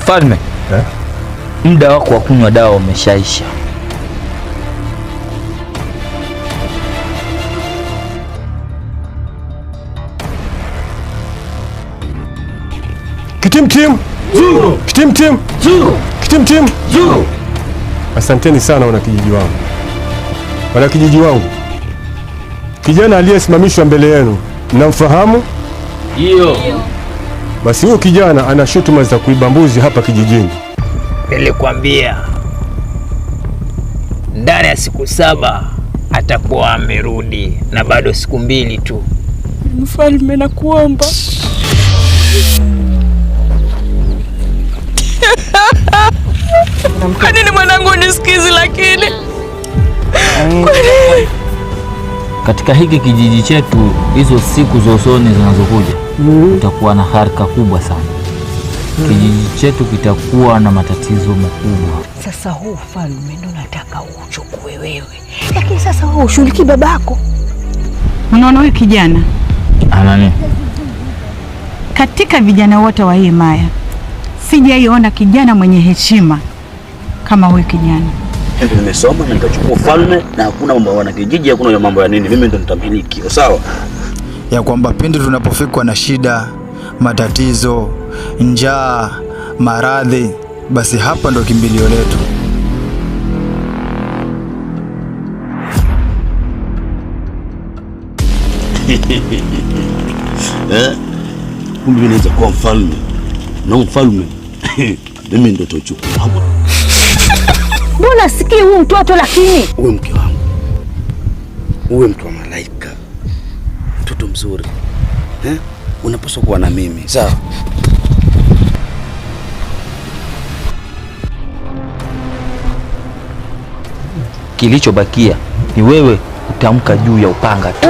Mfalme, muda wako wa kunywa dawa umeshaisha. Kitimtim! Kitimtim! Kitimtim! Asanteni sana wanakijiji wangu. Wanakijiji wangu, kijana aliyesimamishwa mbele yenu mnamfahamu? Ndio. Basi huyo kijana ana shutuma za kuiba mbuzi hapa kijijini. Nilikwambia ndani ya siku 7 atakuwa amerudi, na bado siku 2 tu. Mfalme, nakuomba. Kwa nini mwanangu nisikizi? Lakini katika hiki kijiji chetu, hizo siku za usoni zinazokuja utakuwa na haraka kubwa sana. Kijiji chetu kitakuwa na matatizo makubwa. Sasa huu ufalme ndo nataka uchukue wewe, lakini sasa wewe ushughulikie babako. Unaona huyu kijana Anani? Katika vijana wote wa hii Maya sijaiona kijana mwenye heshima kama huyu kijana. Nimesoma na nitachukua ufalme, na hakuna mambo wana kijiji, hakuna mambo ya nini, mimi ndo nitamiliki. Sawa? Ya kwamba pindi tunapofikwa na shida, matatizo, njaa, maradhi, basi hapa ndo kimbilio letu. Kumbe mimi naweza kuwa mfalme, na mfalme mimi ndo tochukua. Mbona sikii huyu mtoto? Lakini uwe mke wangu, uwe mtu wa malaika, mtoto mzuri, unapaswa kuwa na mimi. Sawa? Kilichobakia ni wewe kutamka juu ya upanga tu.